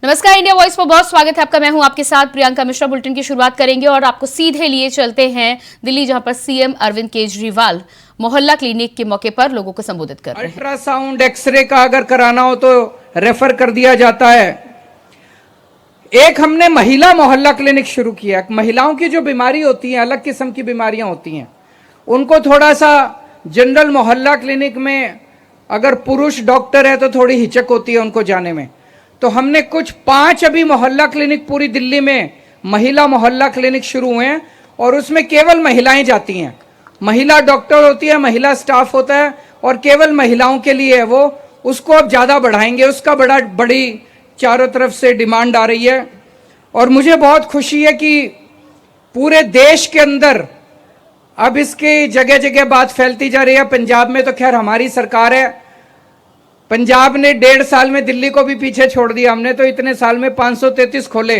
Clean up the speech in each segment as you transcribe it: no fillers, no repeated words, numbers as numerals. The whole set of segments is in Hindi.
नमस्कार, इंडिया वॉइस पर बहुत स्वागत है आपका। मैं हूं आपके साथ प्रियंका मिश्रा। बुलेटिन की शुरुआत करेंगे और आपको सीधे लिए चलते हैं दिल्ली, जहां पर सीएम अरविंद केजरीवाल मोहल्ला क्लिनिक के मौके पर लोगों को संबोधित कर रहे हैं। अल्ट्रासाउंड एक्सरे का अगर कराना हो तो रेफर कर दिया जाता है। एक हमने महिला मोहल्ला क्लिनिक शुरू किया। महिलाओं की जो बीमारी होती है, अलग किस्म की बीमारियां होती हैं, उनको थोड़ा सा जनरल मोहल्ला क्लिनिक में अगर पुरुष डॉक्टर है तो थोड़ी हिचक होती है उनको जाने में। तो हमने कुछ 5 अभी मोहल्ला क्लिनिक पूरी दिल्ली में महिला मोहल्ला क्लिनिक शुरू हुए हैं और उसमें केवल महिलाएं जाती हैं। महिला डॉक्टर होती है, महिला स्टाफ होता है और केवल महिलाओं के लिए है वो। उसको अब ज़्यादा बढ़ाएंगे, उसका बड़ी चारों तरफ से डिमांड आ रही है। और मुझे बहुत खुशी है कि पूरे देश के अंदर अब इसकी जगह जगह बात फैलती जा रही है। पंजाब में तो खैर हमारी सरकार है, पंजाब ने 1.5 साल में दिल्ली को भी पीछे छोड़ दिया। हमने तो इतने साल में 533 खोले।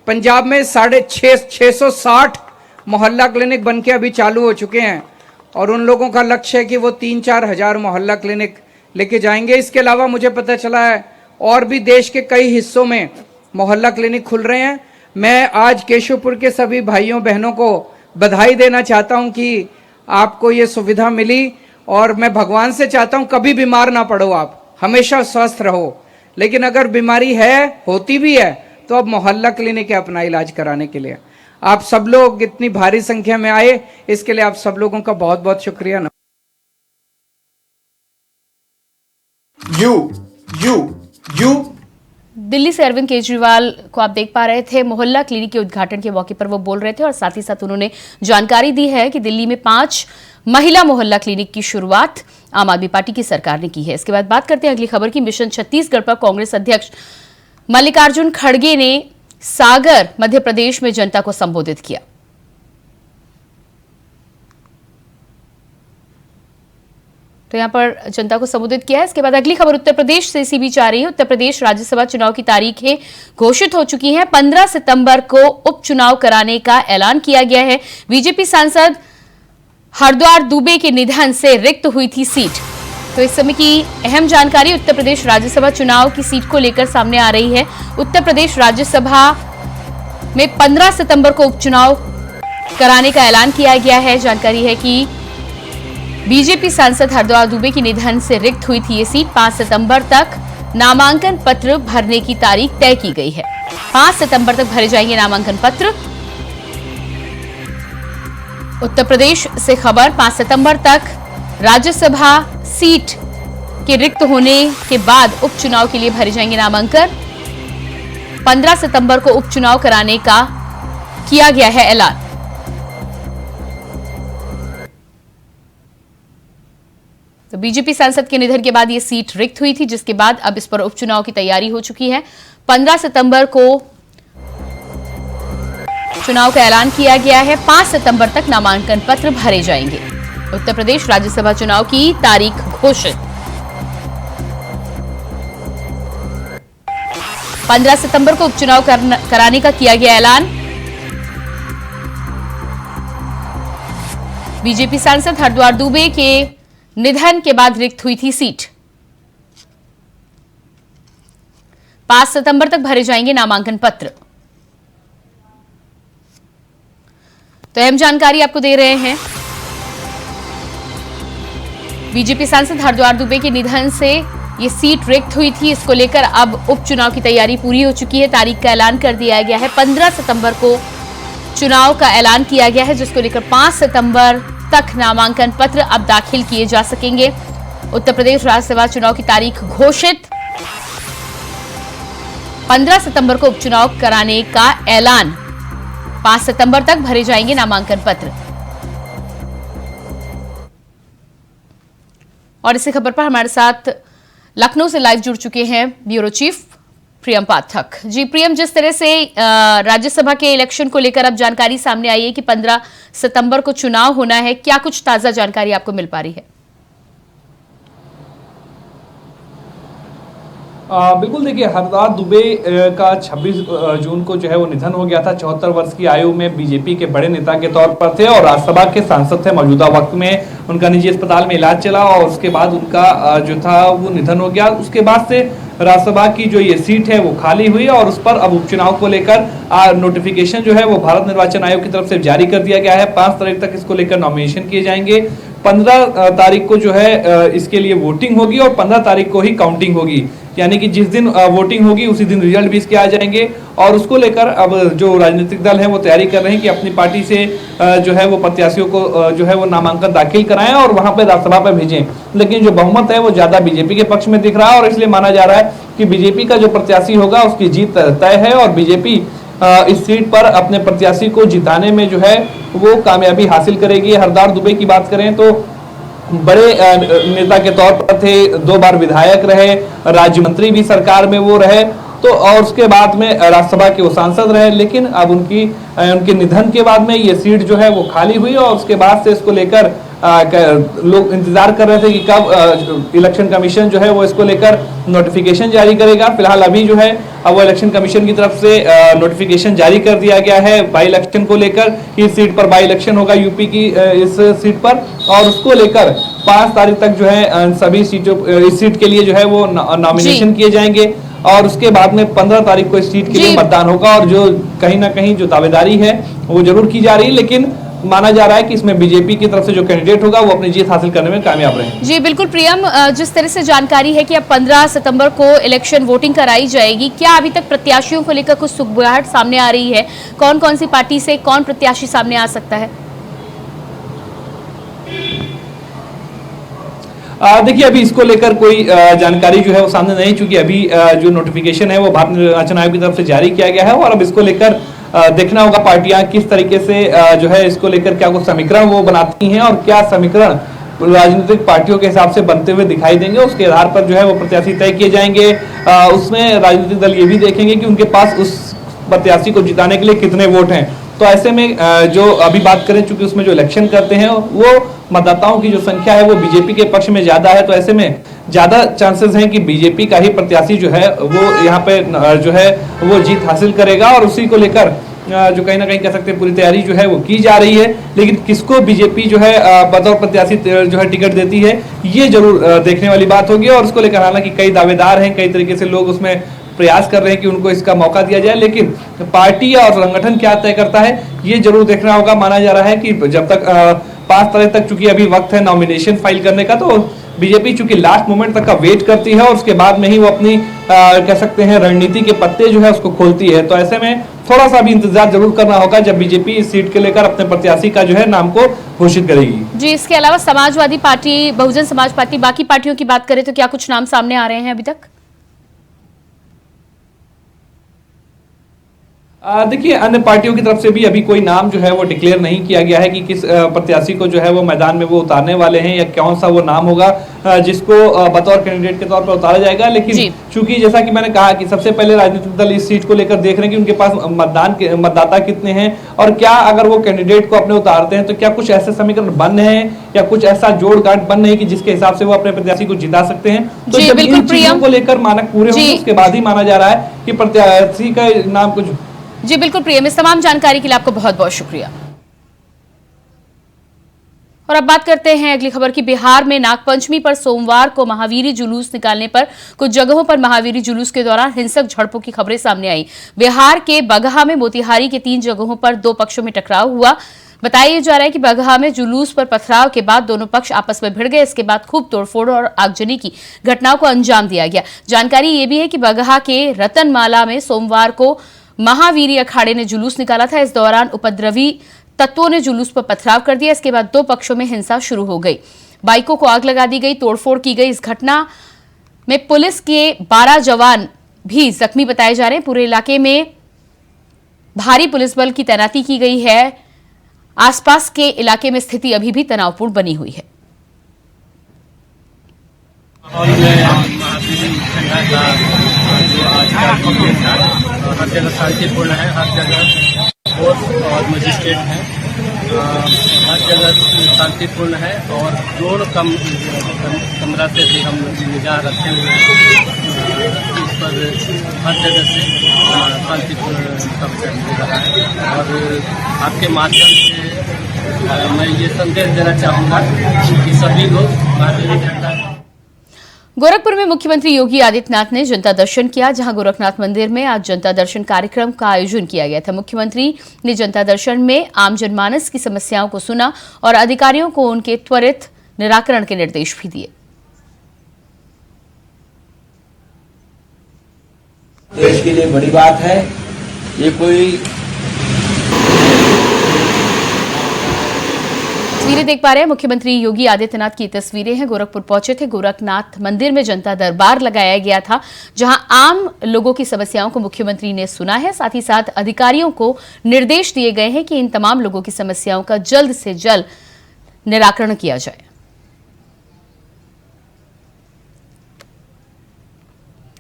पंजाब में 660 मोहल्ला क्लिनिक बनके अभी चालू हो चुके हैं और उन लोगों का लक्ष्य है कि वो 3-4 हज़ार मोहल्ला क्लिनिक लेके जाएंगे। इसके अलावा मुझे पता चला है और भी देश के कई हिस्सों में मोहल्ला क्लिनिक खुल रहे हैं। मैं आज केशवपुर के सभी भाइयों बहनों को बधाई देना चाहता हूं कि आपको ये सुविधा मिली और मैं भगवान से चाहता हूं कभी बीमार ना पड़ो, आप हमेशा स्वस्थ रहो। लेकिन अगर बीमारी है, होती भी है, तो अब मोहल्ला क्लिनिक है अपना इलाज कराने के लिए। आप सब लोग इतनी भारी संख्या में आए, इसके लिए आप सब लोगों का बहुत बहुत शुक्रिया। यू दिल्ली से अरविंद केजरीवाल को आप देख पा रहे थे। मोहल्ला क्लिनिक के उद्घाटन के मौके पर वो बोल रहे थे और साथ ही साथ उन्होंने जानकारी दी है कि दिल्ली में 5 महिला मोहल्ला क्लिनिक की शुरुआत आम आदमी पार्टी की सरकार ने की है। इसके बाद बात करते हैं अगली खबर की। मिशन छत्तीसगढ़ पर कांग्रेस अध्यक्ष मल्लिकार्जुन खड़गे ने सागर मध्य प्रदेश में जनता को संबोधित किया। तो यहां पर जनता को संबोधित किया है। इसके बाद अगली खबर उत्तर प्रदेश से इसी बीच आ रही है। उत्तर प्रदेश राज्यसभा चुनाव की तारीखें घोषित हो चुकी हैं। 15 सितंबर को उपचुनाव कराने का ऐलान किया गया है। बीजेपी सांसद हरद्वार दुबे के निधन से रिक्त हुई थी सीट। तो इस समय की अहम जानकारी उत्तर प्रदेश राज्यसभा चुनाव की सीट को लेकर सामने आ रही है। उत्तर प्रदेश राज्यसभा में 15 सितंबर को उपचुनाव कराने का ऐलान किया गया है। जानकारी है कि बीजेपी सांसद हरद्वार दुबे के निधन से रिक्त हुई थी ये सीट। 5 सितंबर तक नामांकन पत्र भरने की तारीख तय की गई है। 5 सितंबर तक भरे जाएंगे नामांकन पत्र। उत्तर प्रदेश से खबर, 5 सितंबर तक राज्यसभा सीट के रिक्त होने के बाद उपचुनाव के लिए भरे जाएंगे नामांकन। 15 सितंबर को उपचुनाव कराने का किया गया है ऐलान। तो बीजेपी सांसद के निधन के बाद यह सीट रिक्त हुई थी, जिसके बाद अब इस पर उपचुनाव की तैयारी हो चुकी है। 15 सितंबर को चुनाव का ऐलान किया गया है। 5 सितंबर तक नामांकन पत्र भरे जाएंगे। उत्तर प्रदेश राज्यसभा चुनाव की तारीख घोषित। 15 सितंबर को उपचुनाव कराने का किया गया ऐलान। बीजेपी सांसद हरद्वार दुबे के निधन के बाद रिक्त हुई थी सीट। 5 सितंबर तक भरे जाएंगे नामांकन पत्र। तो अहम जानकारी आपको दे रहे हैं। बीजेपी सांसद हरद्वार दुबे के निधन से ये सीट रिक्त हुई थी। इसको लेकर अब उपचुनाव की तैयारी पूरी हो चुकी है। तारीख का ऐलान कर दिया गया है। 15 सितंबर को चुनाव का ऐलान किया गया है, जिसको लेकर 5 सितंबर तक नामांकन पत्र अब दाखिल किए जा सकेंगे। उत्तर प्रदेश राज्यसभा चुनाव की तारीख घोषित। 15 सितंबर को उपचुनाव कराने का ऐलान। 5 सितंबर तक भरे जाएंगे नामांकन पत्र। और इसी खबर पर हमारे साथ लखनऊ से लाइव जुड़ चुके हैं ब्यूरो चीफ प्रियम पाठक जी। प्रियम, जिस तरह से राज्यसभा के इलेक्शन को लेकर अब जानकारी सामने आई है कि 15 सितंबर को चुनाव होना है, क्या कुछ ताजा जानकारी आपको मिल पा रही है? बिल्कुल देखिए, हरदार दुबे का 26 जून को जो है वो निधन हो गया था। 74 वर्ष की आयु में बीजेपी के बड़े नेता के तौर पर थे और राज्यसभा के सांसद थे। मौजूदा वक्त में उनका निजी अस्पताल में इलाज चला और उसके बाद उनका जो था वो निधन हो गया। उसके बाद से राज्यसभा की जो ये सीट है वो खाली हुई और उस पर अब उपचुनाव को लेकर नोटिफिकेशन जो है वो भारत निर्वाचन आयोग की तरफ से जारी कर दिया गया है। 5 तारीख तक इसको लेकर नॉमिनेशन किए जाएंगे। 15 तारीख को जो है इसके लिए वोटिंग होगी और 15 तारीख को ही काउंटिंग होगी, यानी कि जिस दिन वोटिंग होगी उसी दिन रिजल्ट भी इसके आ जाएंगे। और उसको लेकर अब जो राजनीतिक दल हैं वो तैयारी कर रहे हैं कि अपनी पार्टी से जो है वो प्रत्याशियों को जो है वो नामांकन दाखिल कराएं और वहां पे राज्यसभा पे भेजें। लेकिन जो बहुमत है वो ज्यादा बीजेपी के पक्ष में दिख रहा है और इसलिए माना जा रहा है कि बीजेपी का जो प्रत्याशी होगा उसकी जीत तय है और बीजेपी इस सीट पर अपने प्रत्याशी को जिताने में जो है वो कामयाबी हासिल करेगी। हरदार दुबे की बात करें तो बड़े नेता के तौर पर थे, 2 बार विधायक रहे, राज्य मंत्री भी सरकार में वो रहे, तो और उसके बाद में राज्यसभा के वो सांसद रहे। लेकिन अब उनके निधन के बाद में ये सीट जो है वो खाली हुई और उसके बाद से इसको लेकर लोग इंतजार कर रहे थे कि कब इलेक्शन कमीशन जो है वो इसको लेकर नोटिफिकेशन जारी करेगा। फिलहाल अभी जो है अब वो इलेक्शन कमीशन की तरफ से नोटिफिकेशन जारी कर दिया गया है बाई इलेक्शन को लेकर। इस सीट पर बाई इलेक्शन होगा यूपी की इस सीट पर और उसको लेकर 5 तारीख तक जो है सभी सीटों इस सीट के लिए जो है वो नॉमिनेशन किए जाएंगे और उसके बाद में 15 तारीख को इस सीट के लिए मतदान होगा। और जो कहीं ना कहीं जो दावेदारी है वो जरूर की जा रही है, लेकिन माना जा रहा है कि इसमें बीजेपी की तरफ से जो कैंडिडेट होगा वो अपनी जीत हासिल करने में कामयाब रहे। जी बिल्कुल प्रियम, जिस तरह से जानकारी है कि अब 15 सितंबर को इलेक्शन वोटिंग कराई जाएगी, क्या अभी तक प्रत्याशियों को लेकर कुछ सुगबुगाहट सामने आ रही है? कौन कौन सी पार्टी से कौन प्रत्याशी सामने आ सकता है? देखिए, अभी इसको लेकर कोई जानकारी जो है वो सामने नहीं, चूंकि अभी जो नोटिफिकेशन है वो भारत निर्वाचन आयोग की तरफ से जारी किया गया है और अब इसको लेकर देखना होगा पार्टियां किस तरीके से जो है इसको लेकर क्या कुछ समीकरण वो बनाती हैं और क्या समीकरण राजनीतिक पार्टियों के हिसाब से बनते हुए दिखाई देंगे। उसके आधार पर जो है वो प्रत्याशी तय किए जाएंगे। उसमें राजनीतिक दल ये भी देखेंगे कि उनके पास उस प्रत्याशी को जिताने के लिए कितने वोट हैं। तो ऐसे में जो अभी बात करें, चूंकि उसमें जो इलेक्शन करते हैं वो मतदाताओं की जो संख्या है वो बीजेपी के पक्ष में ज्यादा है, तो ऐसे में ज्यादा चांसेस हैं कि बीजेपी का ही प्रत्याशी जो है वो यहाँ पे जो है वो जीत हासिल करेगा और उसी को लेकर जो कहीं ना कहीं कह सकते हैं पूरी तैयारी जो है वो की जा रही है। लेकिन किसको बीजेपी जो है बतौर प्रत्याशी जो है टिकट देती है ये जरूर देखने वाली बात होगी। और उसको लेकर हालांकि कई दावेदार हैं, कई तरीके से लोग उसमें प्रयास कर रहे हैं कि उनको इसका मौका दिया जाए, लेकिन पार्टी और संगठन क्या तय करता है ये जरूर देखना होगा। माना जा रहा है कि जब तक 5 तारीख तक चूंकि अभी वक्त है नॉमिनेशन फाइल करने का, तो बीजेपी चूंकि लास्ट मोमेंट तक का वेट करती है और उसके बाद में ही वो अपनी कह सकते हैं रणनीति के पत्ते जो है उसको खोलती है। तो ऐसे में थोड़ा सा भी इंतजार जरूर करना होगा जब बीजेपी इस सीट के लेकर अपने प्रत्याशी का जो है नाम को घोषित करेगी। जी, इसके अलावा समाजवादी पार्टी, बहुजन समाज पार्टी, बाकी पार्टियों की बात करें तो क्या कुछ नाम सामने आ रहे हैं अभी तक? देखिए, अन्य पार्टियों की तरफ से भी अभी कोई नाम जो है वो डिक्लेयर नहीं किया गया है कि किस प्रत्याशी को जो है वो मैदान में वो उतारने वाले हैं या कौन सा वो नाम होगा जिसको बतौर कैंडिडेट के तौर पर उतारा जाएगा। लेकिन चूंकि जैसा कि मैंने कहा कि सबसे पहले राजनीतिक दल इस सीट को लेकर देख रहे हैं कि उनके पास मतदाता कितने हैं और क्या अगर वो कैंडिडेट को अपने उतारते हैं तो क्या कुछ ऐसे समीकरण बन रहे हैं या कुछ ऐसा जोड़ गांठ बन रहे हैं कि जिसके हिसाब से वो अपने प्रत्याशी को जिता सकते हैं। तो जब इन चीजों को लेकर मानक पूरे होंगे उसके बाद ही माना जा रहा है कि प्रत्याशी का नाम कुछ। जी बिल्कुल प्रियम, इस तमाम जानकारी के लिए आपको बहुत बहुत शुक्रिया। और अब बात करते हैं अगली खबर की। बिहार में नागपंचमी पर सोमवार को महावीरी जुलूस निकालने पर कुछ जगहों पर महावीरी जुलूस के दौरान हिंसक झड़पों की खबरें सामने आई। बिहार के बगहा में मोतिहारी के 3 जगहों पर 2 पक्षों में टकराव हुआ। बताया जा रहा है कि बगहा में जुलूस पर पथराव के बाद दोनों पक्ष आपस में भिड़ गए। इसके बाद खूब तोड़फोड़ और आगजनी की घटनाओं को अंजाम दिया गया। जानकारी ये भी है कि बगहा के रतनमाला में सोमवार को महावीरी अखाड़े ने जुलूस निकाला था। इस दौरान उपद्रवी तत्वों ने जुलूस पर पथराव कर दिया। इसके बाद 2 पक्षों में हिंसा शुरू हो गई। बाइकों को आग लगा दी गई, तोड़फोड़ की गई। इस घटना में पुलिस के 12 जवान भी जख्मी बताए जा रहे हैं। पूरे इलाके में भारी पुलिस बल की तैनाती की गई है। आसपास के इलाके में स्थिति अभी भी तनावपूर्ण बनी हुई है। हर जगह शांतिपूर्ण है, हर जगह फोर्स और मजिस्ट्रेट है, हर जगह शांतिपूर्ण है और ड्रोन कमरा से भी हम निगाह रखे हुए हैं। पर हर जगह से शांतिपूर्ण संपन्न हो रहा है। और आपके माध्यम से मैं ये संदेश देना चाहूँगा कि सभी लोग भारतीय जनता गोरखपुर में मुख्यमंत्री योगी आदित्यनाथ ने जनता दर्शन किया, जहां गोरखनाथ मंदिर में आज जनता दर्शन कार्यक्रम का आयोजन किया गया था। मुख्यमंत्री ने जनता दर्शन में आम जनमानस की समस्याओं को सुना और अधिकारियों को उनके त्वरित निराकरण के निर्देश भी दिए। देश के लिए बड़ी बात है। ये कोई तस्वीरें देख पा रहे हैं, मुख्यमंत्री योगी आदित्यनाथ की तस्वीरें हैं। गोरखपुर पहुंचे थे, गोरखनाथ मंदिर में जनता दरबार लगाया गया था, जहां आम लोगों की समस्याओं को मुख्यमंत्री ने सुना है। साथ ही साथ अधिकारियों को निर्देश दिए गए हैं कि इन तमाम लोगों की समस्याओं का जल्द से जल्द निराकरण किया जाए।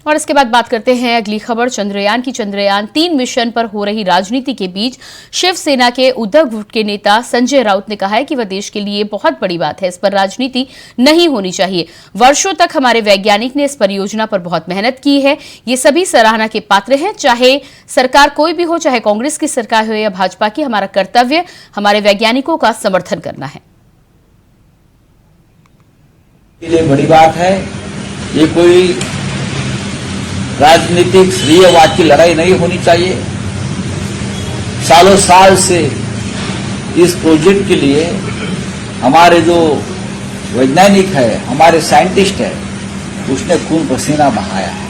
और इसके बाद बात करते हैं अगली खबर चंद्रयान की। चंद्रयान 3 मिशन पर हो रही राजनीति के बीच शिवसेना के उद्धव गुट के नेता संजय राउत ने कहा है कि वह देश के लिए बहुत बड़ी बात है, इस पर राजनीति नहीं होनी चाहिए। वर्षों तक हमारे वैज्ञानिक ने इस परियोजना पर बहुत मेहनत की है, ये सभी सराहना के पात्र हैं। चाहे सरकार कोई भी हो, चाहे कांग्रेस की सरकार हो या भाजपा की, हमारा कर्तव्य हमारे वैज्ञानिकों का समर्थन करना है। ये बड़ी बात है। ये कोई राजनीतिक श्रेयवाद की लड़ाई नहीं होनी चाहिए। सालों साल से इस प्रोजेक्ट के लिए हमारे जो वैज्ञानिक है, हमारे साइंटिस्ट है, उसने खून पसीना बहाया है,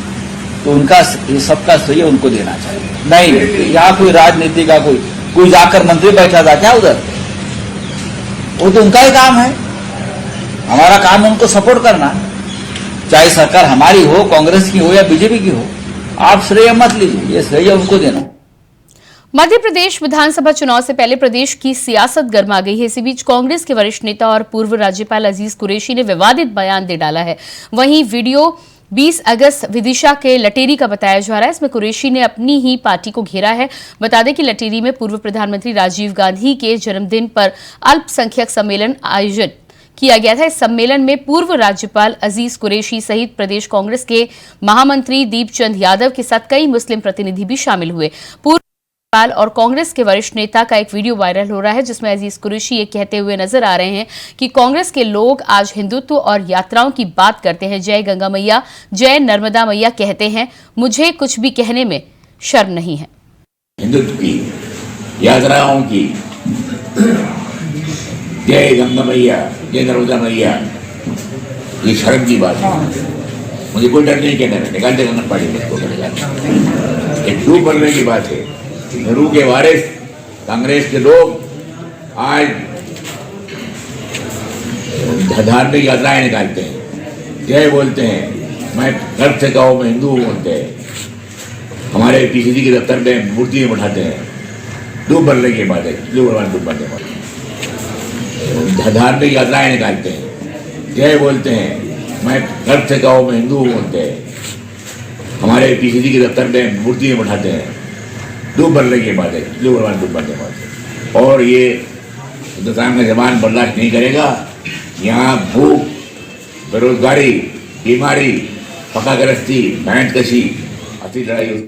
तो उनका ये सबका श्रेय उनको देना चाहिए। नहीं, यहाँ कोई राजनीति का कोई जाकर मंत्री बैठा था क्या उधर? वो तो उनका ही काम है। हमारा काम है उनको सपोर्ट करना, चाहे सरकार हमारी हो, कांग्रेस की हो या बीजेपी की हो। आप श्रेय मत लीजिए, ये श्रेय उनको देना। मध्य प्रदेश विधानसभा चुनाव से पहले प्रदेश की सियासत गर्मा गई है। इसी बीच कांग्रेस के वरिष्ठ नेता और पूर्व राज्यपाल अजीज कुरैशी ने विवादित बयान दे डाला है। वहीं वीडियो 20 अगस्त विदिशा के लटेरी का बताया जा रहा है। इसमें कुरैशी ने अपनी ही पार्टी को घेरा है। बता दें कि लटेरी में पूर्व प्रधानमंत्री राजीव गांधी के जन्मदिन पर अल्पसंख्यक सम्मेलन आयोजित किया गया था। इस सम्मेलन में पूर्व राज्यपाल अजीज कुरैशी सहित प्रदेश कांग्रेस के महामंत्री दीपचंद यादव के साथ कई मुस्लिम प्रतिनिधि भी शामिल हुए। पूर्व राज्यपाल और कांग्रेस के वरिष्ठ नेता का एक वीडियो वायरल हो रहा है, जिसमें अजीज कुरैशी ये कहते हुए नजर आ रहे हैं कि कांग्रेस के लोग आज हिंदुत्व और यात्राओं की बात करते हैं। जय गंगा मैया, जय नर्मदा मैया कहते हैं, मुझे कुछ भी कहने में शर्म नहीं है। हिंदुत्व की, यात्राओं की, जय गंगा मैया, जय नर्मदा मैया, ये शर्म की बात है। मुझे कोई डर नहीं कहने में, निकाल देगा ना पार्टी में इसको करेगा। एक झूठ बोलने की बात है। नेहरू के वारिस कांग्रेस के लोग आज धार्मिक यात्राएं निकालते हैं, जय बोलते हैं, मैं गर्व से कहूँ मैं हिंदू हूँ बोलते हैं, हमारे पीसीसी के दफ्तर में मूर्ति में बैठाते हैं। डूब बोलने की बात है, डूब बोलने वाले धार्मिक यात्राएं निकालते हैं, जय बोलते हैं, मैं गर्व से कहूँ मैं हिंदू हूँ बोलते हैं, हमारे पीसीसी के दफ्तर में मूर्ति में बैठाते हैं। डूब बोलने की बात है, डूब बोलने वाले। और ये हिंदुस्तान का जवान बर्दाश्त नहीं करेगा। यहाँ भूख, बेरोजगारी, बीमारी, पकागरस्ती, भैंसकशी, अति लड़ाई।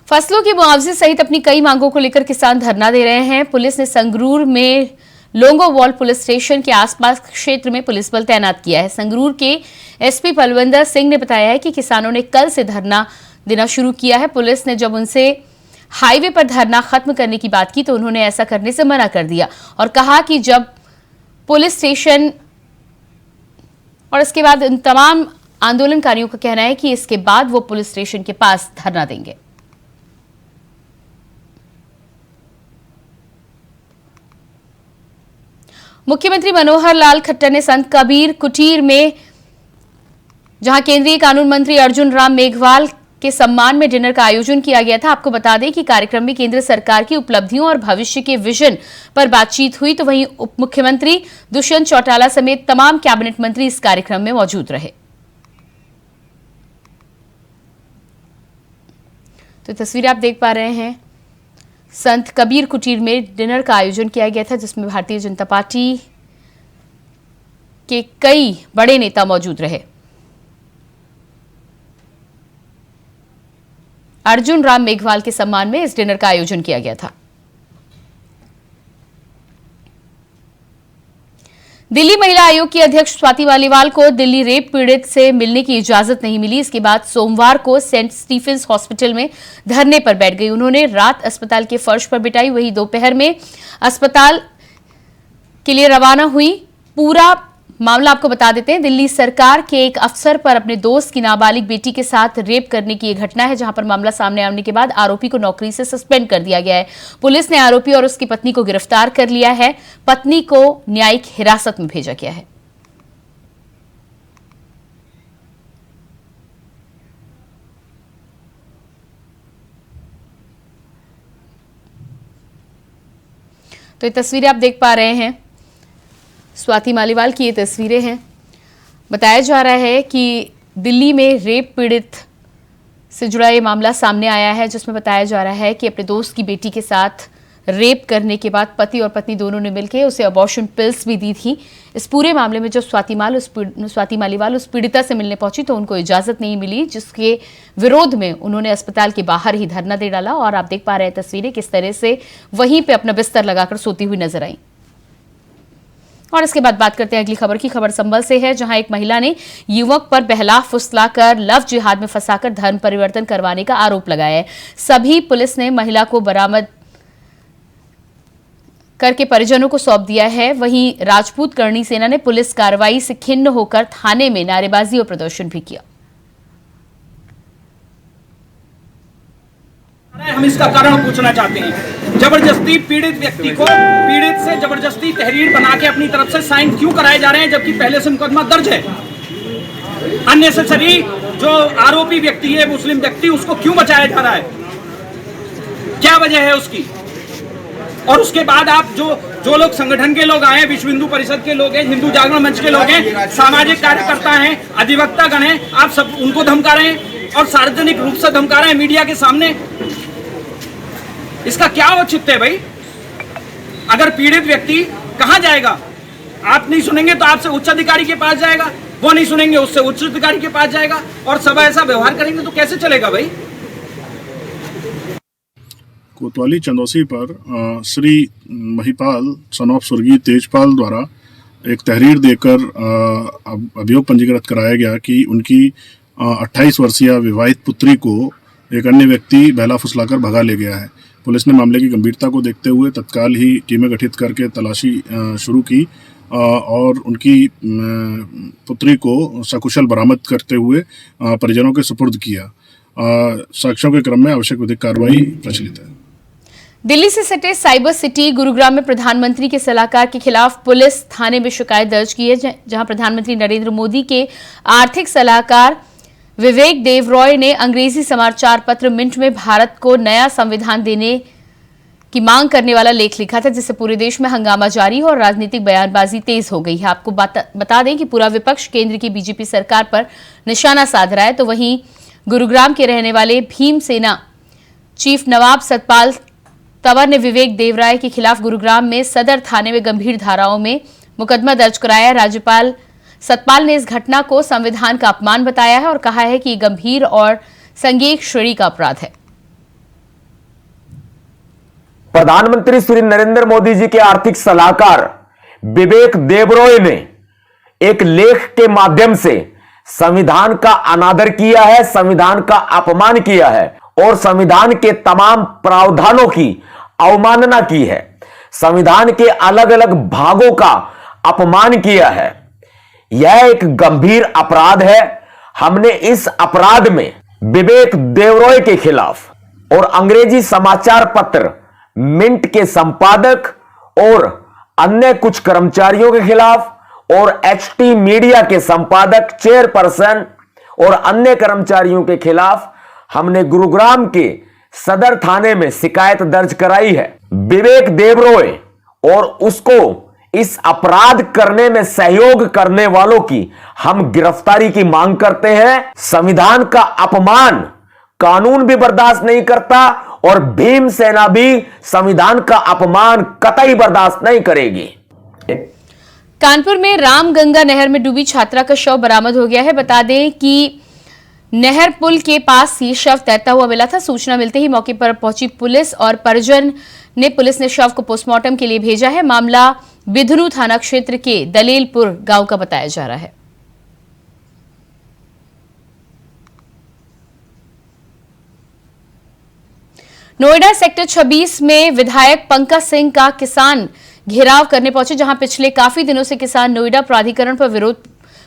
फसलों के मुआवजे सहित अपनी कई मांगों को लेकर किसान धरना दे रहे हैं। पुलिस ने संगरूर में लोंगोवाल पुलिस स्टेशन के आसपास क्षेत्र में पुलिस बल तैनात किया है। संगरूर के एसपी पलविंदर सिंह ने बताया है कि किसानों ने कल से धरना देना शुरू किया है। पुलिस ने जब उनसे हाईवे पर धरना खत्म करने की बात की तो उन्होंने ऐसा करने से मना कर दिया और कहा कि जब पुलिस स्टेशन, और इसके बाद इन तमाम आंदोलनकारियों का कहना है कि इसके बाद वो पुलिस स्टेशन के पास धरना देंगे। मुख्यमंत्री मनोहर लाल खट्टर ने संत कबीर कुटीर में, जहां केंद्रीय कानून मंत्री अर्जुन राम मेघवाल के सम्मान में डिनर का आयोजन किया गया था। आपको बता दें कि कार्यक्रम में केंद्र सरकार की उपलब्धियों और भविष्य के विजन पर बातचीत हुई, तो वहीं उप मुख्यमंत्री दुष्यंत चौटाला समेत तमाम कैबिनेट मंत्री इस कार्यक्रम में मौजूद रहे। तो तस्वीरें आप देख पा रहे हैं, संत कबीर कुटीर में डिनर का आयोजन किया गया था, जिसमें भारतीय जनता पार्टी के कई बड़े नेता मौजूद रहे। अर्जुन राम मेघवाल के सम्मान में इस डिनर का आयोजन किया गया था। दिल्ली महिला आयोग की अध्यक्ष स्वाति मालीवाल को दिल्ली रेप पीड़ित से मिलने की इजाजत नहीं मिली। इसके बाद सोमवार को सेंट स्टीफेंस हॉस्पिटल में धरने पर बैठ गई। उन्होंने रात अस्पताल के फर्श पर बिताई, वहीं दोपहर में अस्पताल के लिए रवाना हुई। पूरा मामला आपको बता देते हैं। दिल्ली सरकार के एक अफसर पर अपने दोस्त की नाबालिग बेटी के साथ रेप करने की यह घटना है, जहां पर मामला सामने आने के बाद आरोपी को नौकरी से सस्पेंड कर दिया गया है। पुलिस ने आरोपी और उसकी पत्नी को गिरफ्तार कर लिया है। पत्नी को न्यायिक हिरासत में भेजा गया है। तो ये तस्वीरें आप देख पा रहे हैं, स्वाति मालीवाल की ये तस्वीरें हैं। बताया जा रहा है कि दिल्ली में रेप पीड़ित से जुड़ा ये मामला सामने आया है, जिसमें बताया जा रहा है कि अपने दोस्त की बेटी के साथ रेप करने के बाद पति और पत्नी दोनों ने मिलकर उसे अबॉर्शन पिल्स भी दी थी। इस पूरे मामले में जो स्वाति मालीवाल उस पीड़िता से मिलने पहुंची तो उनको इजाजत नहीं मिली, जिसके विरोध में उन्होंने अस्पताल के बाहर ही धरना दे डाला। और आप देख पा रहे हैं तस्वीरें किस तरह से वहीं पे अपना बिस्तर लगाकर सोती हुई नजर आई। और इसके बाद बात करते हैं अगली खबर की। खबर संभल से है, जहां एक महिला ने युवक पर बहला फुसलाकर लव जिहाद में फंसाकर धर्म परिवर्तन करवाने का आरोप लगाया है। सभी पुलिस ने महिला को बरामद करके परिजनों को सौंप दिया है। वहीं राजपूत करणी सेना ने पुलिस कार्रवाई से खिन्न होकर थाने में नारेबाजी और प्रदर्शन भी किया। हम इसका कारण पूछना चाहते हैं। जबरदस्ती पीड़ित व्यक्ति को पीड़ित से जबरदस्ती तहरीर बना के अपनी तरफ से साइन क्यों कराए जा रहे हैं, जबकि पहले से मुकदमा दर्ज है। अननेसेसरी जो आरोपी व्यक्ति है, मुस्लिम व्यक्ति, उसको क्यों बचाया जा रहा है, क्या वजह है उसकी? और उसके बाद आप जो लोग संगठन के लोग आए, विश्व हिंदू परिषद के लोग हैं, हिंदू जागरण मंच के लोग हैं, सामाजिक कार्यकर्ता हैं, अधिवक्ता गण हैं, आप सब उनको धमका रहे हैं और सार्वजनिक रूप से धमका रहे हैं मीडिया के सामने। इसका क्या औचित्य है भाई? अगर पीड़ित व्यक्ति कहां जाएगा? आप नहीं सुनेंगे तो आपसे उच्च अधिकारी के पास जाएगा, वो नहीं सुनेंगे उससे उच्च अधिकारी के पास जाएगा, और सब ऐसा व्यवहार करेंगे तो कैसे चलेगा भाई? कोतवाली चंदौसी पर श्री महिपाल सन ऑफ स्वर्गीय तेजपाल द्वारा एक तहरीर देकर अभियोग पंजीकृत कराया गया कि उनकी 28 वर्षीय विवाहित पुत्री को एक अन्य व्यक्ति बहला फुसलाकर भगा ले गया है। पुलिस ने मामले की गंभीरता को देखते हुए तत्काल ही टीमें गठित करके तलाशी शुरू की और उनकी पुत्री को सकुशल बरामद करते हुए परिजनों के सुपुर्द किया। साक्ष्यों के क्रम में आवश्यक विधिक कार्रवाई प्रचलित है। दिल्ली से सटे साइबर सिटी गुरुग्राम में प्रधानमंत्री के सलाहकार के खिलाफ पुलिस थाने में शिकायत दर्ज की है, जहां प्रधानमंत्री नरेंद्र मोदी के आर्थिक सलाहकार विवेक देवरॉय ने अंग्रेजी समाचार पत्र मिंट में भारत को नया संविधान देने की मांग करने वाला लेख लिखा था, जिससे पूरे देश में हंगामा जारी है और राजनीतिक बयानबाजी तेज हो गई है। आपको बता दें कि पूरा विपक्ष केंद्र की बीजेपी सरकार पर निशाना साध रहा है। तो वहीं गुरुग्राम के रहने वाले भीमसेना चीफ नवाब सतपाल तंवर ने विवेक देवराय के खिलाफ गुरुग्राम में सदर थाने में गंभीर धाराओं में मुकदमा दर्ज कराया। राज्यपाल सतपाल ने इस घटना को संविधान का अपमान बताया है और कहा है कि गंभीर और संज्ञेय श्रेणी का अपराध है। प्रधानमंत्री श्री नरेंद्र मोदी जी के आर्थिक सलाहकार विवेक देवरॉय ने एक लेख के माध्यम से संविधान का अनादर किया है, संविधान का अपमान किया है और संविधान के तमाम प्रावधानों की अवमानना की है। संविधान के अलग अलग भागों का अपमान किया है। यह एक गंभीर अपराध है। हमने इस अपराध में विवेक देवरॉय के खिलाफ और अंग्रेजी समाचार पत्र मिंट के संपादक और अन्य कुछ कर्मचारियों के खिलाफ और एचटी मीडिया के संपादक, चेयरपर्सन और अन्य कर्मचारियों के खिलाफ हमने गुरुग्राम के सदर थाने में शिकायत दर्ज कराई है। विवेक देवरॉय और उसको इस अपराध करने में सहयोग करने वालों की हम गिरफ्तारी की मांग करते हैं। संविधान का अपमान कानून भी बर्दाश्त नहीं करता और भीमसेना भी संविधान का अपमान कतई बर्दाश्त नहीं करेगी। कानपुर में रामगंगा नहर में डूबी छात्रा का शव बरामद हो गया है। बता दें कि नहर पुल के पास ही शव तैरता हुआ मिला था। सूचना मिलते ही मौके पर पहुंची पुलिस और परिजन ने पुलिस ने शव को पोस्टमार्टम के लिए भेजा है। मामला बिधरू थाना क्षेत्र के दलेलपुर गांव का बताया जा रहा है। नोएडा सेक्टर 26 में विधायक पंकज सिंह का किसान घेराव करने पहुंचे, जहां पिछले काफी दिनों से किसान नोएडा प्राधिकरण पर विरोध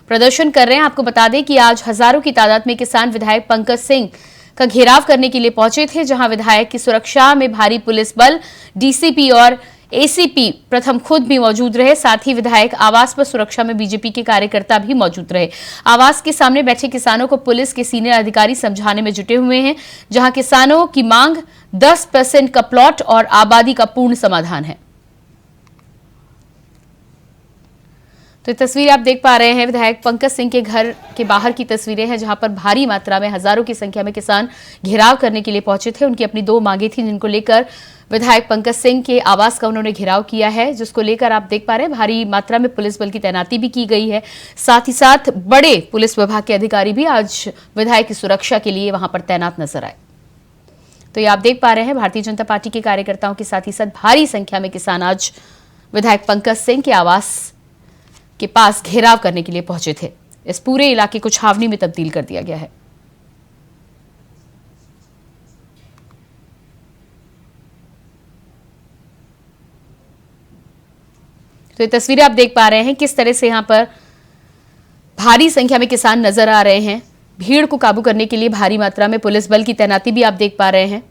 प्रदर्शन कर रहे हैं। आपको बता दें कि आज हजारों की तादाद में किसान विधायक पंकज सिंह का घेराव करने के लिए पहुंचे थे, जहां विधायक की सुरक्षा में भारी पुलिस बल, डीसीपी और एसीपी प्रथम खुद भी मौजूद रहे। साथ ही विधायक आवास पर सुरक्षा में बीजेपी के कार्यकर्ता भी मौजूद रहे। आवास के सामने बैठे किसानों को पुलिस के सीनियर अधिकारी समझाने में जुटे हुए हैं, जहां किसानों की मांग 10% का प्लॉट और आबादी का पूर्ण समाधान है। तो ये तस्वीर आप देख पा रहे हैं विधायक पंकज सिंह के घर के बाहर की तस्वीरें हैं, जहां पर भारी मात्रा में हजारों की संख्या में किसान घेराव करने के लिए पहुंचे थे। उनकी अपनी 2 मांगे थी, जिनको लेकर विधायक पंकज सिंह के आवास का उन्होंने घेराव किया है, जिसको लेकर आप देख पा रहे हैं भारी मात्रा में पुलिस बल की तैनाती भी की गई है। साथ ही साथ बड़े पुलिस विभाग के अधिकारी भी आज विधायक की सुरक्षा के लिए वहां पर तैनात नजर आए। तो ये आप देख पा रहे हैं भारतीय जनता पार्टी के कार्यकर्ताओं के साथ ही साथ भारी संख्या में किसान आज विधायक पंकज सिंह के आवास के पास घेराव करने के लिए पहुंचे थे। इस पूरे इलाके को छावनी में तब्दील कर दिया गया है। तो ये तस्वीरें आप देख पा रहे हैं किस तरह से यहां पर भारी संख्या में किसान नजर आ रहे हैं। भीड़ को काबू करने के लिए भारी मात्रा में पुलिस बल की तैनाती भी आप देख पा रहे हैं।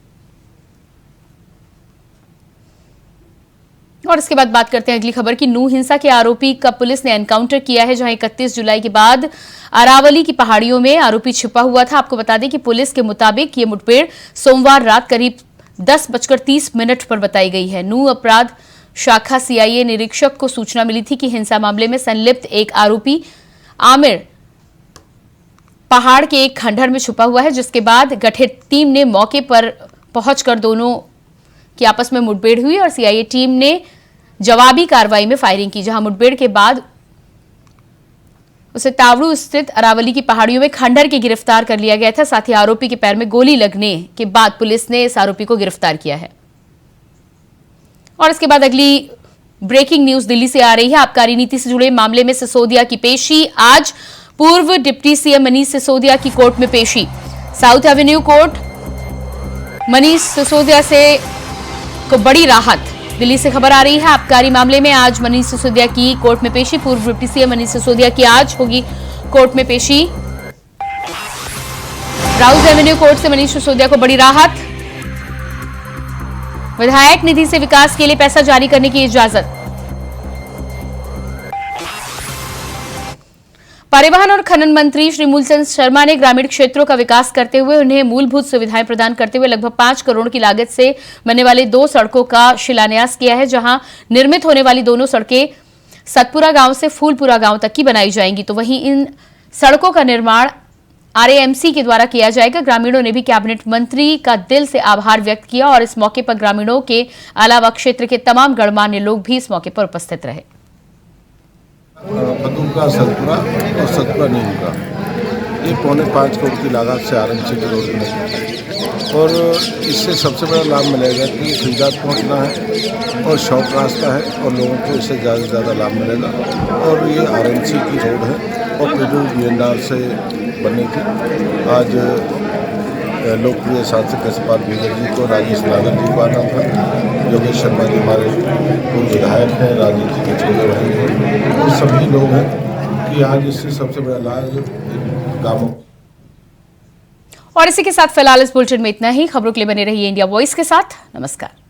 और इसके बाद बात करते हैं अगली खबर की। नूह हिंसा के आरोपी का पुलिस ने एनकाउंटर किया है, जहां 31 जुलाई के बाद अरावली की पहाड़ियों में आरोपी छिपा हुआ था। आपको बता दें कि पुलिस के मुताबिक ये मुठभेड़ सोमवार रात करीब 10:30 पर बताई गई है। नूह अपराध शाखा सीआईए निरीक्षक को सूचना मिली थी कि हिंसा मामले में संलिप्त एक आरोपी आमिर पहाड़ के एक खंडहर में छुपा हुआ है, जिसके बाद गठित टीम ने मौके पर पहुंचकर दोनों की आपस में मुठभेड़ हुई और सीआईए टीम ने जवाबी कार्रवाई में फायरिंग की, जहां मुठभेड़ के बाद उसे तावड़ू स्थित अरावली की पहाड़ियों में खंडहर के गिरफ्तार कर लिया गया था। साथ ही आरोपी के पैर में गोली लगने के बाद पुलिस ने इस आरोपी को गिरफ्तार किया है। और इसके बाद अगली ब्रेकिंग न्यूज दिल्ली से आ रही है। आबकारी नीति से जुड़े मामले में सिसोदिया की पेशी आज। पूर्व डिप्टी सीएम मनीष सिसोदिया की कोर्ट में पेशी। South Avenue court Manish Sisodia से को बड़ी राहत। दिल्ली से खबर आ रही है आबकारी मामले में आज मनीष सिसोदिया की कोर्ट में पेशी। पूर्व डिप्टी सीएम मनीष सिसोदिया की आज होगी कोर्ट में पेशी। राउज एवेन्यू कोर्ट से मनीष सिसोदिया को बड़ी राहत। विधायक निधि से विकास के लिए पैसा जारी करने की इजाजत। परिवहन और खनन मंत्री श्री मूलचंद शर्मा ने ग्रामीण क्षेत्रों का विकास करते हुए उन्हें मूलभूत सुविधाएं प्रदान करते हुए लगभग 5 करोड़ की लागत से बनने वाले 2 सड़कों का शिलान्यास किया है, जहां निर्मित होने वाली दोनों सड़कें सतपुरा गांव से फूलपुरा गांव तक की बनाई जाएंगी। तो वहीं इन सड़कों का निर्माण आरएएमसी के द्वारा किया जाएगा। ग्रामीणों ने भी कैबिनेट मंत्री का दिल से आभार व्यक्त किया और इस मौके पर ग्रामीणों के अलावा क्षेत्र के तमाम गणमान्य लोग भी इस मौके पर उपस्थित रहे। बदूम का सतपुरा और सतपुरा नीम का ये 4.25 करोड़ की लागत से आरएमसी के रोड बनेगी और इससे सबसे बड़ा लाभ मिलेगा कि सुविधा पहुंचना है और शॉर्ट रास्ता है और लोगों को इससे ज़्यादा से ज़्यादा लाभ मिलेगा। और ये आरएमसी की रोड है और पेट्रोल बीएनआर से बनी थी। आज लोकप्रिय सांसद कृष्णपाल भीगर जी को, राजेश नागर जी को आना था, योगेश शर्मा जी हमारे पूर्व विधायक हैं, राजनीति के छोड़े भाई हैं, वो सभी लोग हैं कि आज इससे सबसे बड़ा लाभ गाँवों। और इसी के साथ फिलहाल इस बुलेटिन में इतना ही। खबरों के लिए बने रहिए इंडिया वॉइस के साथ। नमस्कार।